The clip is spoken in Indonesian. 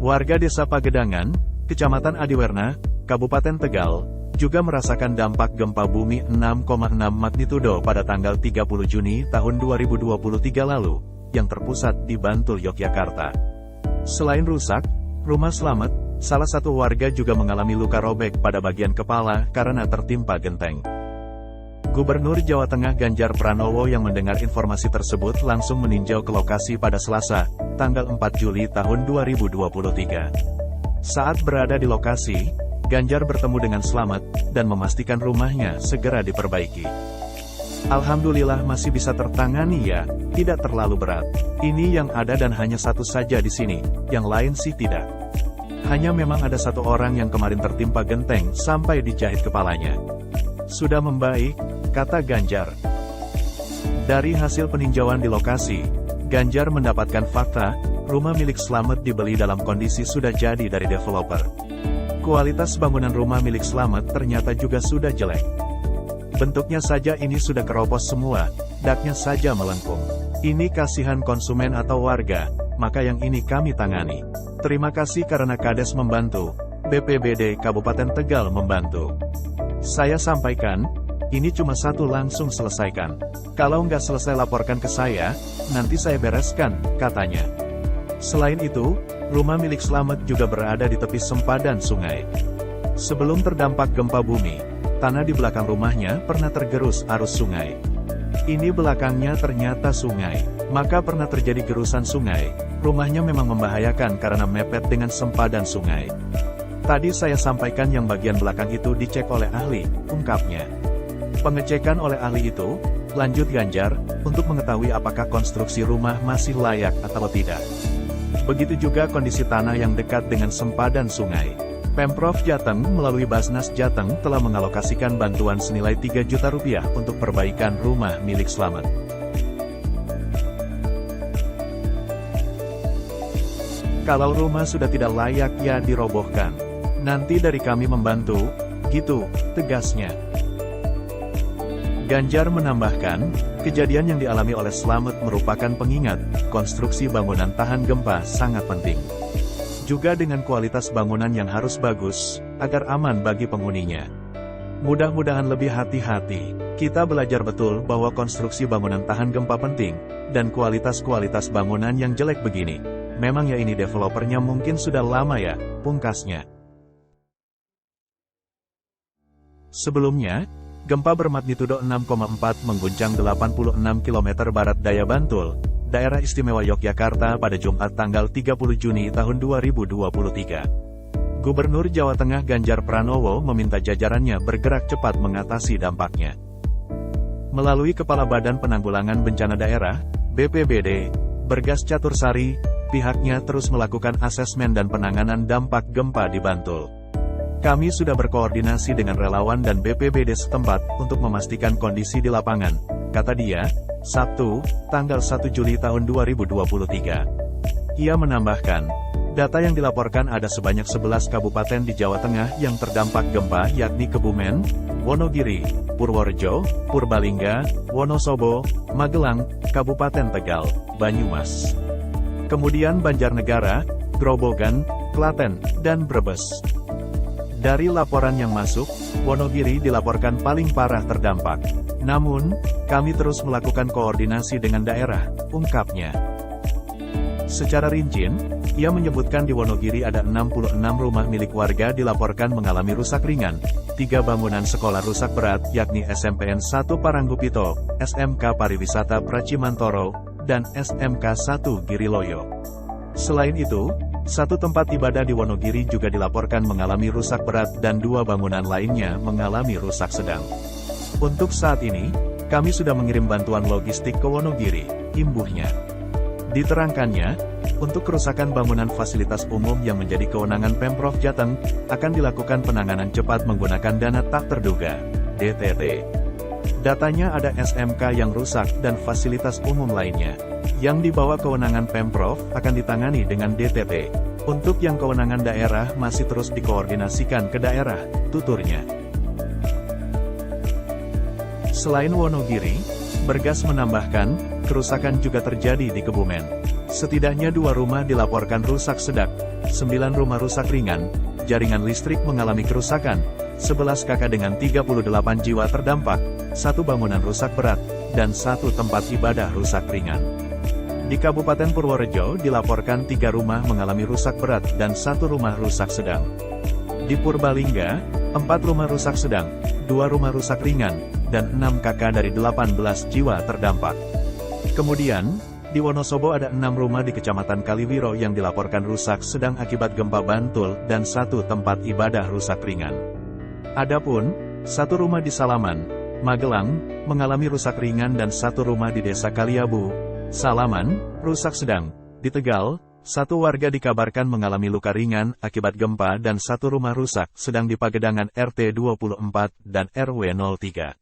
Warga Desa Pagedangan, Kecamatan Adiwerna, Kabupaten Tegal, juga merasakan dampak gempa bumi 6,6 magnitudo pada tanggal 30 Juni tahun 2023 lalu, yang terpusat di Bantul, Yogyakarta. Selain rusak, rumah selamat, salah satu warga juga mengalami luka robek pada bagian kepala karena tertimpa genteng. Gubernur Jawa Tengah Ganjar Pranowo yang mendengar informasi tersebut langsung meninjau ke lokasi pada Selasa, tanggal 4 Juli tahun 2023. Saat berada di lokasi, Ganjar bertemu dengan Slamet, dan memastikan rumahnya segera diperbaiki. Alhamdulillah masih bisa tertangani ya, tidak terlalu berat. Ini yang ada dan hanya satu saja di sini, yang lain sih tidak. Hanya memang ada satu orang yang kemarin tertimpa genteng sampai dijahit kepalanya. Sudah membaik, kata Ganjar. Dari hasil peninjauan di lokasi, Ganjar mendapatkan fakta, rumah milik Slamet dibeli dalam kondisi sudah jadi dari developer. Kualitas bangunan rumah milik Slamet ternyata juga sudah jelek. Bentuknya saja ini sudah keropos semua, daknya saja melengkung. Ini kasihan konsumen atau warga, maka yang ini kami tangani. Terima kasih karena Kades membantu, BPBD Kabupaten Tegal membantu. Saya sampaikan, ini cuma satu langsung selesaikan. Kalau nggak selesai laporkan ke saya, nanti saya bereskan, katanya. Selain itu, rumah milik Slamet juga berada di tepi sempadan sungai. Sebelum terdampak gempa bumi, tanah di belakang rumahnya pernah tergerus arus sungai. Ini belakangnya ternyata sungai, maka pernah terjadi gerusan sungai. Rumahnya memang membahayakan karena mepet dengan sempadan sungai. Tadi saya sampaikan yang bagian belakang itu dicek oleh ahli, ungkapnya. Pengecekan oleh ahli itu, lanjut Ganjar, untuk mengetahui apakah konstruksi rumah masih layak atau tidak. Begitu juga kondisi tanah yang dekat dengan sempadan sungai. Pemprov Jateng melalui Basnas Jateng telah mengalokasikan bantuan senilai 3 juta rupiah untuk perbaikan rumah milik Slamet. Kalau rumah sudah tidak layak ya dirobohkan. Nanti dari kami membantu, gitu, tegasnya. Ganjar menambahkan, kejadian yang dialami oleh Slamet merupakan pengingat, konstruksi bangunan tahan gempa sangat penting. Juga dengan kualitas bangunan yang harus bagus, agar aman bagi penghuninya. Mudah-mudahan lebih hati-hati, kita belajar betul bahwa konstruksi bangunan tahan gempa penting, dan kualitas bangunan yang jelek begini. Memang ya ini developernya mungkin sudah lama ya, pungkasnya. Sebelumnya, gempa bermagnitudo 6,4 mengguncang 86 km barat daya Bantul, Daerah Istimewa Yogyakarta pada Jumat tanggal 30 Juni tahun 2023. Gubernur Jawa Tengah Ganjar Pranowo meminta jajarannya bergerak cepat mengatasi dampaknya. Melalui Kepala Badan Penanggulangan Bencana Daerah, BPBD, Bergas Catursari, pihaknya terus melakukan asesmen dan penanganan dampak gempa di Bantul. Kami sudah berkoordinasi dengan relawan dan BPBD setempat untuk memastikan kondisi di lapangan, kata dia, Sabtu, tanggal 1 Juli tahun 2023. Ia menambahkan, data yang dilaporkan ada sebanyak 11 kabupaten di Jawa Tengah yang terdampak gempa yakni Kebumen, Wonogiri, Purworejo, Purbalingga, Wonosobo, Magelang, Kabupaten Tegal, Banyumas. Kemudian Banjarnegara, Grobogan, Klaten, dan Brebes. Dari laporan yang masuk, Wonogiri dilaporkan paling parah terdampak. Namun, kami terus melakukan koordinasi dengan daerah, ungkapnya. Secara rinci, ia menyebutkan di Wonogiri ada 66 rumah milik warga dilaporkan mengalami rusak ringan, 3 bangunan sekolah rusak berat yakni SMPN 1 Paranggupito, SMK Pariwisata Pracimantoro, dan SMK 1 Giriloyo. Selain itu, 1 tempat ibadah di Wonogiri juga dilaporkan mengalami rusak berat dan 2 bangunan lainnya mengalami rusak sedang. Untuk saat ini, kami sudah mengirim bantuan logistik ke Wonogiri, imbuhnya. Diterangkannya, untuk kerusakan bangunan fasilitas umum yang menjadi kewenangan Pemprov Jateng, akan dilakukan penanganan cepat menggunakan dana tak terduga, DTT. Datanya ada SMK yang rusak dan fasilitas umum lainnya. Yang dibawa kewenangan Pemprov akan ditangani dengan DTT. Untuk yang kewenangan daerah masih terus dikoordinasikan ke daerah, tuturnya. Selain Wonogiri, Bergas menambahkan, kerusakan juga terjadi di Kebumen. Setidaknya 2 rumah dilaporkan rusak sedang, 9 rumah rusak ringan, jaringan listrik mengalami kerusakan, 11 kakak dengan 38 jiwa terdampak, 1 bangunan rusak berat, dan 1 tempat ibadah rusak ringan. Di Kabupaten Purworejo dilaporkan 3 rumah mengalami rusak berat dan 1 rumah rusak sedang. Di Purbalingga, 4 rumah rusak sedang, 2 rumah rusak ringan, dan 6 kakak dari 18 jiwa terdampak. Kemudian, di Wonosobo ada 6 rumah di Kecamatan Kaliwiro yang dilaporkan rusak sedang akibat gempa Bantul dan 1 tempat ibadah rusak ringan. Adapun, 1 rumah di Salaman, Magelang, mengalami rusak ringan dan 1 rumah di Desa Kaliabu, Salaman, rusak sedang. Di Tegal, 1 warga dikabarkan mengalami luka ringan akibat gempa dan 1 rumah rusak sedang di Pagedangan RT 24 dan RW 03.